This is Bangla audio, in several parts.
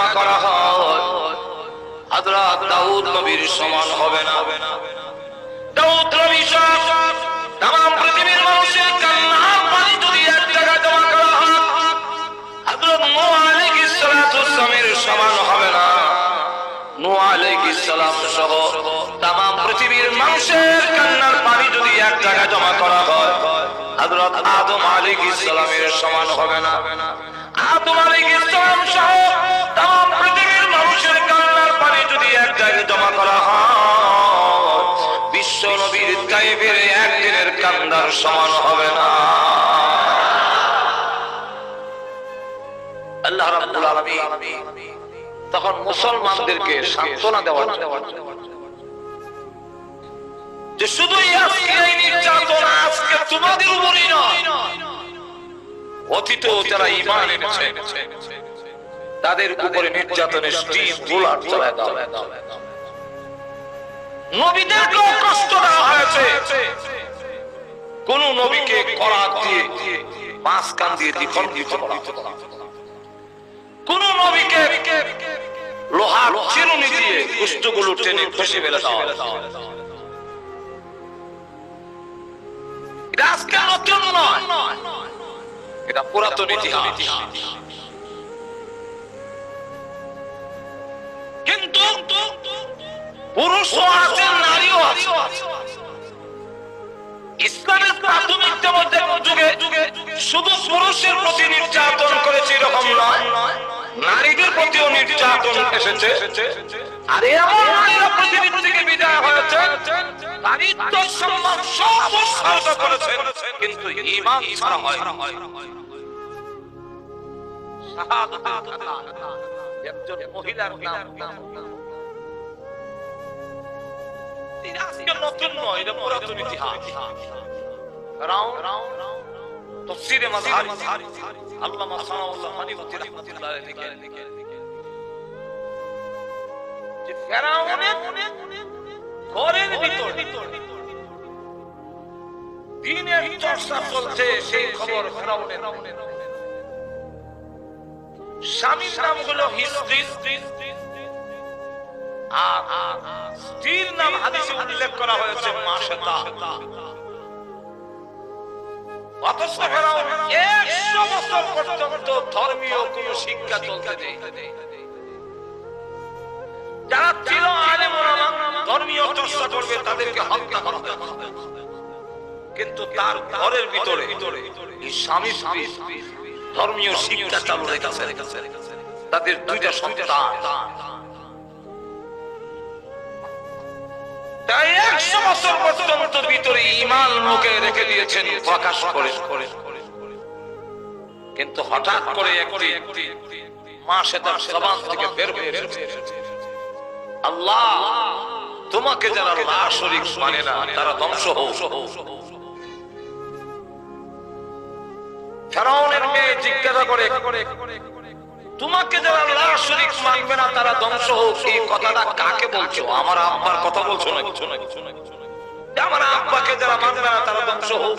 জমা করা হয় হযরত দাউদ নবীর সমান হবে না। দাউদ নবী সহ तमाम পৃথিবীর মানুষের কান্নার পানি যদি এক জায়গায় জমা করা হয় হযরত নূহ আলাইহিস সালাতু ওয়াসসালামের সমান হবে না। নূহ আলাইহিস সালাম সহ तमाम পৃথিবীর মানুষের কান্নার পানি যদি এক জায়গায় জমা করা হয় হযরত আদম আলাইহিস সালামের সমান হবে না। আদম আলাইহিস সালাম সহ तमाम পৃথিবীর মানুষের কান্নার পানি যদি এক জায়গায় জমা করা হয় বিশ্ব নবীর তায়েফের একদিনের কান্নার সমান হবে না। আল্লাহ রাব্বুল আলামিন তখন মুসলমানদেরকে সান্ত্বনা দেওয়ার যে শুধুই আজকে এই নির্যাতন আজকে তোমাদের উপরই নয়, অতীতেও যারা ঈমান এনেছে তাদের উপরে নির্যাতনের স্টিম বুলাট চালায় দাও। নবীদেরকেও কষ্ট দেওয়া হয়েছে, কোন নবীকে করাত দিয়ে পাঁচ কান দিয়ে দ্বিখণ্ডিত করা, কোন নবীকে লোহার চিরুনি দিয়ে কুষ্ঠগুলো টেনে খসে ফেলে দেওয়া। এটা আজকে নতুন নয়, এটা পুরাতন ইতিহাস। কিন্তু পুরুষও আছে, নারীও আছে। ইসলামের প্রাথমিক যুগে শুধু পুরুষের প্রতি নির্যাতন করেছে এরকম নয়, নারীদের প্রতিও নির্যাতন এসেছে। আর এমন নারীরা পৃথিবী থেকে বিদায় হয়েছে, নারীত্ব সম্মান সব উৎসর্গ করেছে, কিন্তু ঈমান ছাড়া হয় না। শাহাদাতের কথা একজন মহিলার নাম আজকে নতুন নয়, এটা পুরাতন ইতিহাস। তাফসীরে মাযহারি আল্লামা সানাউল্লাহ মানিউদ্দিন রাহমাতুল্লাহ আলাইহি লিখেন যে ফেরাউনের ঘরের ভিতর দ্বীনের চর্চা চলছে, সেই খবর ফেরাউনের। স্বামীর নাম হলো হিজরি, আর স্ত্রীর নাম হাদিসে উল্লেখ করা হয়েছে মাশাতা। অথচ ফেরাউন 100 বছর পর্যন্ত ধর্মীয় কোন শিক্ষা চলতে দেয়। যারা ছিল আলেম ওলামা, ধর্মীয় চর্চা করবে, তাদেরকে হত্যা করা হয়। কিন্তু তার ঘরের ভিতরে এই স্বামী ধর্মীয় শিক্ষা চালু রেখেছে। তাদের দুইটা সন্তান, তাই 100 বছর পর্যন্ত ভিতরে ঈমান মুখে রেখে দিয়েছেন প্রকাশ করে। কিন্তু হঠাৎ করে একটি মাসে তার জবান থেকে বের হয়ে এসেছে, আল্লাহ তোমাকে যারা আল্লাহ শরীক মানে না তারা ধ্বংস হোক। ফেরাউনের মেয়ে জিজ্ঞাসা করে, তোমাকে যারা আল্লাহ শরীক মানবে না তারা ধ্বংস হোক, এই কথাটা কাকে বলছো? আমার আব্বার কথা বলছো না? আমার আব্বাকে যারা মানবে না তারা ধ্বংস হোক।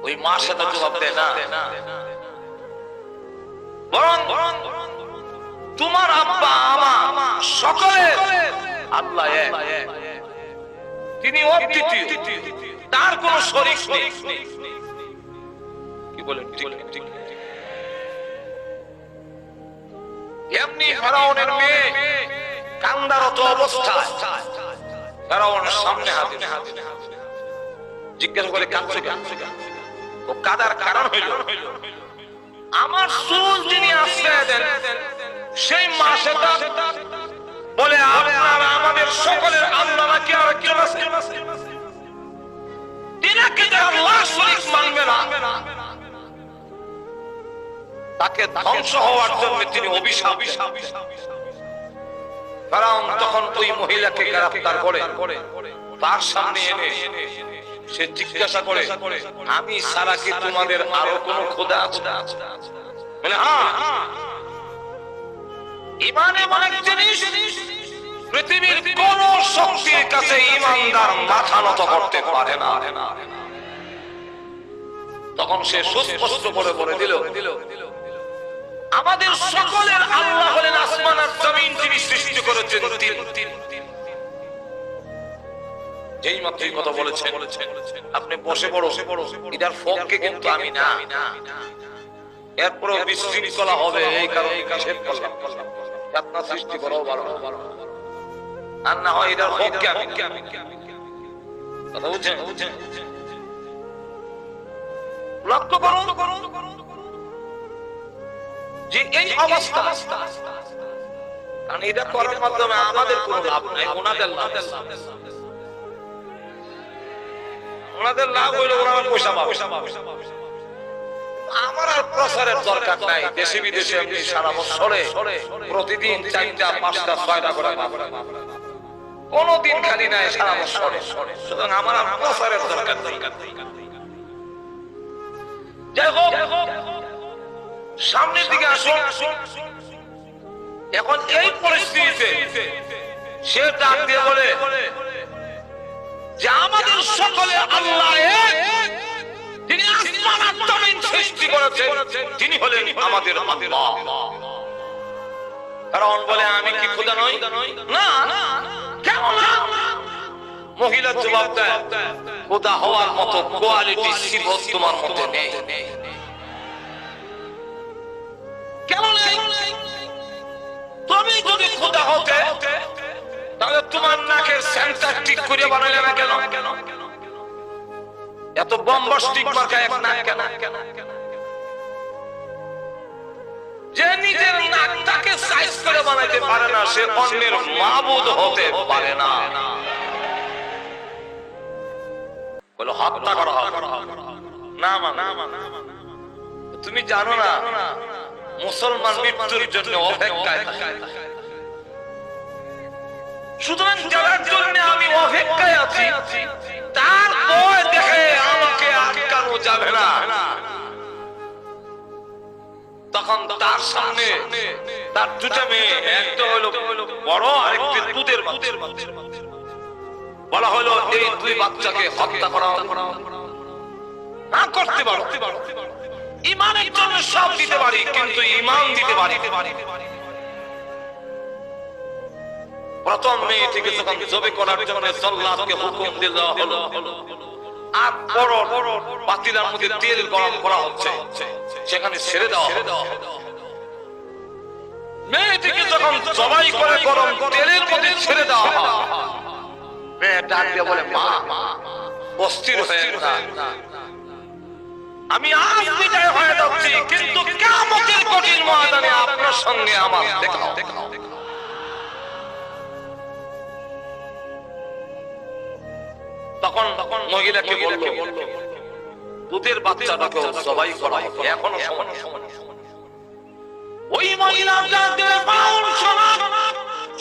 ওই মা সাথে জবাব দেয় না, বরং তোমার আব্বা আমার সকলের আল্লাহ এক, তিনি অদ্বিতীয়, তার কোন শরীক নেই। কি বলেন? ঠিক। এমনি ফেরাউনের মেয়ে কান্দারত অবস্থায় ফেরাউনের সামনে হাজির, জিজ্ঞাসা করে কাঁদছো কেন? ও কাদার কারণ হইল আমার চুল যিনি আশ্রয় দেন সেই মাসেটা বলে আপনারা আমাদের সকলের আল্লাহ নাকি আরেকজন আছে, তিনাকে যারা আল্লাহ শরীক মানবে না তাকে ধ্বংস হওয়ার জন্য তিনি অভিশাপ। ফেরাউন তখন ওই মহিলাকে গ্রেফতার করে তার সামনে এনে সে জিজ্ঞাসা করে, আমি ছাড়া কি তোমাদের আরো কোন খোদা আছে? বলে হ্যাঁ। ঈমান এমন এক জিনিস পৃথিবীর কোন শক্তির কাছে ঈমানদার মাথা নত করতে পারে না। তখন সে সুস্পষ্ট করে বলে দিল, আমাদের সকলের আল্লাহ হলেন আসমান আর জমিন, তিনি সৃষ্টি করেছেন তিন। যেই মাত্র কথা বলেছেন আপনি বসে পড়ো, এটার ফককে কিন্তু আমি না। এরপরে বিশৃঙ্খলা হবে, এই কারণে নিষেধ করলাম। আপনার সৃষ্টি করাও ভালো আর না হয় এটার ফককে আমি কথা বুঝছেন? লক্ষ্য করুন যে এই অবস্থা, কারণ এটা করার মাধ্যমে আমাদের কোনো লাভ নাই, ওনাদের লাভ। ওনাদের লাভ হইল ওনারা পয়সা পাবে। আমার আর প্রচারের দরকার নাই। দেশে বিদেশে আমি সারা বছরে প্রতিদিন 4টা 5টা 6টা করে কোনদিন খালি নাই সারা বছরে। সুতরাং আমার আর প্রচারের দরকার নেই। যাই হোক, সামনের দিকে আসুন। এখন এই পরিস্থিতিতে সে ডাক দিয়ে বলে যে আমাদের সকলে আল্লাহ এক, তিনি আসমান আর জমিন সৃষ্টি করেছেন, তিনি হলেন আমাদের আল্লাহ। কারণ বলে আমি কি খোদা নই? না, কেমন না? মহিলা জবাব দেয় খোদা হওয়ার মতো কোয়ালিটি সিফত তোমার মধ্যে নেই। কেমন নেই? তুমি যদি খোদা হতে তাহলে তোমার নাকের সেন্টার ঠিক করে বানালে না কেন? এত বম্বাস্টিক মার্কা এক নাক কেন? যে নিজের নাকটাকে সাইজ করে বানাইতে পারে না, সে অন্যের মাবুদ হতে পারে না। বলো হত্যা করা না না। তুমি জানো না মুসলমান মৃত্যুর জন্য অপেক্ষায় থাকে। সুতরাং যার জন্য আমি অপেক্ষায় আছি, তার ভয় দেখে আমাকে আটকানো যাবে না। তখন তার সামনে তার দুটা মেয়ে, একটা হলো বড় আর একটা দুধের বাচ্চা। বলা হলো এই দুই বাচ্চাকে হত্যা করা না করতে পারো। ইমানের জন্য সব দিতে পারি, কিন্তু ইমান দিতে পারি। প্রথম মেয়েটিকে যখন জবে করার জন্য সাল্লাহকে হুকুম দেওয়া হলো, আর বড় পাতিলার মধ্যে তেল গরম করা হচ্ছে, সেখানে ছেড়ে দেওয়া হলো। মেয়েটিকে যখন জবাই করে গরম তেলের মধ্যে ছেড়ে দেওয়া হয়, মেয়ে ডাক দিয়ে বলে মা অস্থির হয়ে না, আমি আজ বিদায় হয়ে যাচ্ছি, কিন্তু কিয়ামতের কঠিন ময়দানে আপনার সঙ্গে আমার দেখা হবে। তখন মহিলাকে বলল দুধের বাচ্চাটাকে জবাই করা হবে, এখনো সময়। ওই মহিলা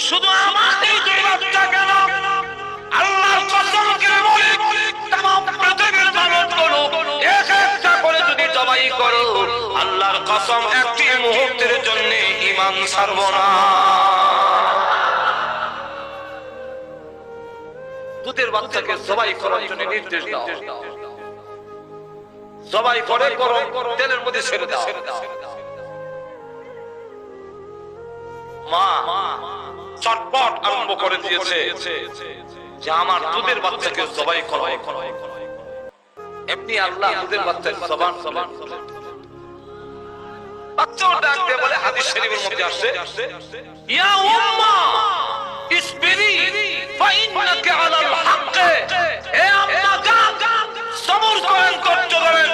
শুধু আমাদের দুই বাচ্চা কেন, আল্লাহর কসম করে বলে तमाम পৃথিবীর মানুষগুলো এক একটা করে যদি জবাই করো, আল্লাহর কসম একটি মুহূর্তের জন্য ঈমান ছাড়ব না। দুধের বাচ্চাকে জবাই করার জন্য নির্দেশ দাও। জবাই করে গরম তেলের মধ্যে ছেড়ে দাও। মা চটপট আরম্ভ করে দিয়েছে যে আমার দুধের বাচ্চাকে জবাই করো। এমনি আল্লাহ দুধের বাচ্চার জবান বাচ্চাও ডাক দিয়ে বলে, হাদিস শরীফের মধ্যে আসছে ইয়া উম্মা ইসবিরি ফাইন্নাকা আলাল হক। হে আম্মা জান, সবর করেন, ধৈর্য ধরেন,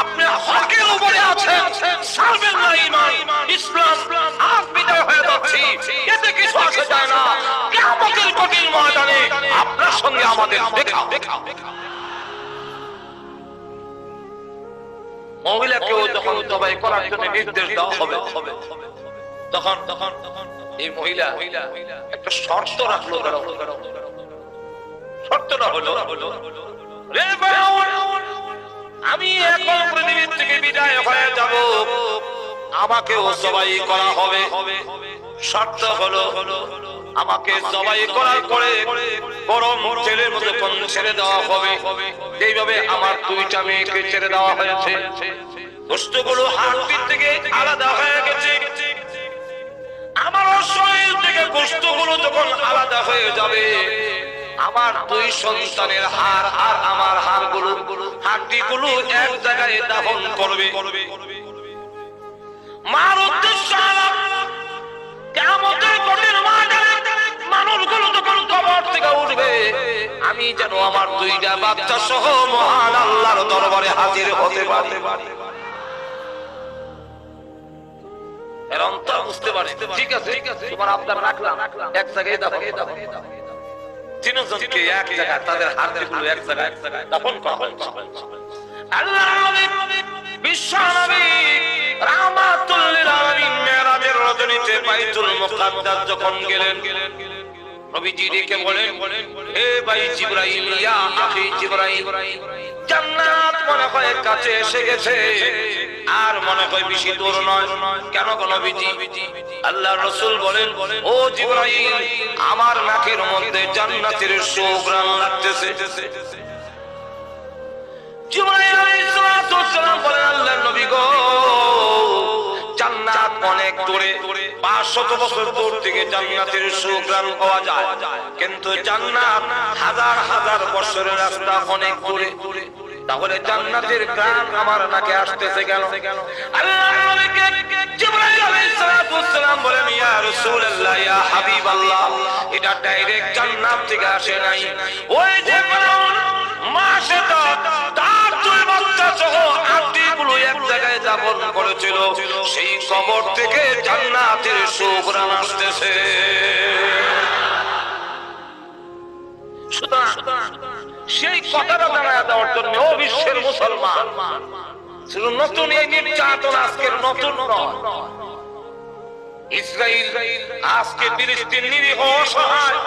আপনি হকের উপরে আছেন, ছাড়বেন না ঈমান ইসলাম। আজ বিদায় হয়ে যাচ্ছি, এতে কিছু আসে যায় না। কিয়ামতের কঠিন ময়দানে আপনার সঙ্গে আমাদের দেখা। মহিলাকেও যখন জবাই করার জন্য নির্দেশ দেওয়া হবে, তখন এই মহিলা একটা শর্ত রাখলো। শর্তটা হলো আমি এখন পৃথিবীর থেকে বিদায় হয়ে যাব, আমাকেও জবাই করা হবে। শর্ত হলো আমাকে জবাই করার পরে গরম তেলের মধ্যে ছেড়ে দেওয়া হবে। এইভাবে আমার দুইটা মেয়েকে ছেড়ে দেওয়া হয়েছে। গোশতগুলো হাড় থেকে আলাদা হয়ে গেছে। আমার শরীর থেকে গোশতগুলো যখন আলাদা হয়ে যাবে, আমার দুই সন্তানের হাড় আর আমার হাড্ডিগুলো এক জায়গায় দাফন করবে। মার উদ্দেশ্য কিয়ামতের কঠিন ময়দানে মানুষগুলো যখন কবর থেকে উঠবে, আমি যেন আমার দুইটা বাচ্চা সহ মহান আল্লাহর দরবারে হাজির হতে পারি। এর অন্তর বুঝতে পারে, ঠিক আছে তোমার আবদার রাখলাম, এক জায়গায় দাফন। তিনজনকে এক জায়গায়, তাদের হাড়গুলো এক জায়গায় দাফন করা হয়। আল্লাহর নবী বিশ্ব নবী রাহমাতুল লিল আলামিন মেরাজের রজনীতে বাইতুল মুকাদ্দাস যখন গেলেন, নবীজি ডেকে বলেন, হে ভাই জিবরাইল, ইয়া আখি জিবরাইল, জান্নাত মনে হয় কাছে এসে গেছে, আর মনে হয় বেশি দূর নয়। কেন গো নবীজি? আল্লাহর রাসূল বলেন, ও জিবরাইল, আমার নাকের মধ্যে জান্নাতের সুঘ্রাণ লাগতেছে। জিবরাইল আলাইহিস সালাতু ওয়াস সালাম বলেন, আল্লাহর নবী গো, জান্নাত অনেক দূরে, 500 বছর দূর থেকে জান্নাতের সুঘ্রাণ পাওয়া যায়, কিন্তু জান্নাত হাজার হাজার বছরের রাস্তা, অনেক দূরে। তাহলে জান্নাতের ঘ্রাণ আমার নাকে আসতেছে কেন? আল্লাহর নবীকে জিবরাইল আলাইহিস সালাতু ওয়াস সালাম বলেন, ইয়া রাসূলুল্লাহ, ইয়া হাবিবাল্লাহ, এটা ডাইরেক্ট জান্নাত থেকে আসে নাই। ওই যে মাসেটা তার দুই বাচ্চা সহ হাড্ডিগুলো এক জায়গায় দাফন করেছিল, সেই কবর থেকে জান্নাতের সুঘ্রাণ আসতেছে। সুতরাং সেই কথাটা জানায় দেওয়ার জন্য ও বিশ্বের মুসলমান, শুধু নতুন এই নির্যাতন আজকের নতুন নয়। ইসরাইল আজকে ফিলিস্তিন নিরীহ অসহায়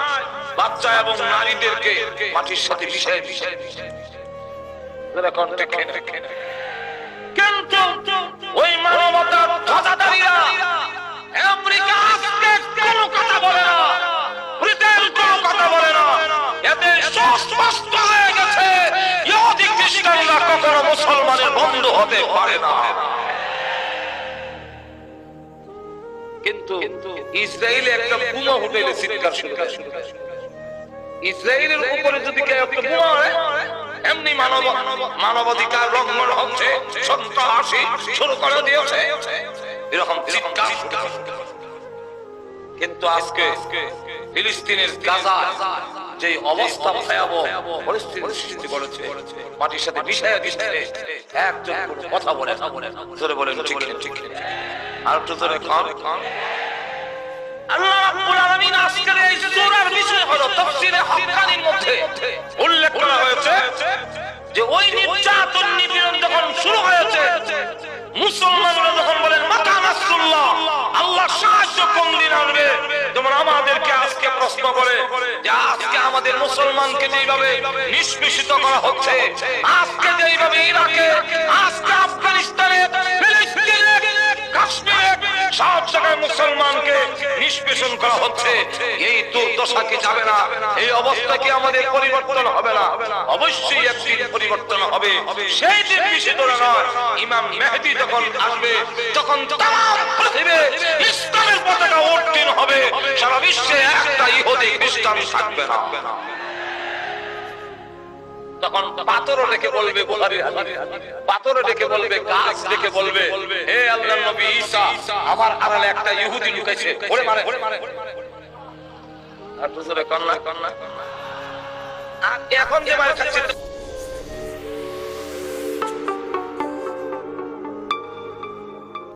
বাচ্চা এবং নারীদেরকে মাটির সাথে মিশিয়ে কিন্তু ওই মানবতার ধ্বজাধারীরা আমেরিকা আজকে কোনো কথা বলে না, ব্রিটেন কোনো কথা বলে না। এতে স্পষ্ট হয়ে গেছে ইহুদি খ্রিস্টানরা কখনো মুসলমানের বন্ধু হতে পারে না। কিন্তু ইসরায়েলে একটা বোমা ফুটেলে চিৎকার শুরু করে। ইসরায়েলের উপরে যদি কেউ একটা বোমা হয়, এমনি মানবাধিকার লঙ্ঘন হচ্ছে, সন্ত্রাসী শুরু করে দিয়েছে, এরকম চিৎকার। কিন্তু আজকে ফিলিস্তিনের গাজা যে অবস্থা ভয়াবহ পরিস্থিতি সৃষ্টি করেছে, মাটির সাথে মিশিয়ে দিচ্ছে, একজন কথা বলে জোরে বলেন ঠিক ঠিক, আর একটু জোরে খান। আল্লাহ রাব্বুল আলামিন আজকের এই সূরার বিষয় হলো তাফসীরে হাক্কানির মধ্যে উল্লেখ করা হয়েছে যে ওই নির্যাতন নিপীড়ন যখন শুরু হয়েছে, মুসলমানরা যখন বলেন মাতা নাসরুল্লাহ, আল্লাহ সাহায্য কোন দিন আসবে, যেমন আমাদেরকে আজকে প্রশ্ন করে যে আজকে আমাদের মুসলমানকে যেভাবে নিষ্পেষিত করা হচ্ছে, আজকে যেভাবে ইরাকে, আজকে আফগানিস্তানে, ফিলিস্তিনে, কাশ্মীরে সব জায়গায় মুসলমানকে নিষ্পেষণ করা হচ্ছে, এই দুর্দশা কি যাবে না? এই অবস্থা কি আমাদের পরিবর্তন হবে না? অবশ্যই একদিন পরিবর্তন হবে। সেই দিন বেশি দূরে নয়, ইমাম মেহেদী যখন আসবে, তখন তাম পৃথিবী ইসলামের পতাকা উত্তীর্ণ হবে, সারা বিশ্বে একটা ইহুদি খ্রিস্টান থাকবে না। তখন পাথরও রেখে বলবে, পাথরও রেখে বলবে, গাছ রেখে বলবে, হে আল্লাহর নবী ঈসা, আমার আড়ালে একটা ইহুদি লুকাইছে, ওরে মারে। আর তো কন্যা এখন যে মার খাচ্ছে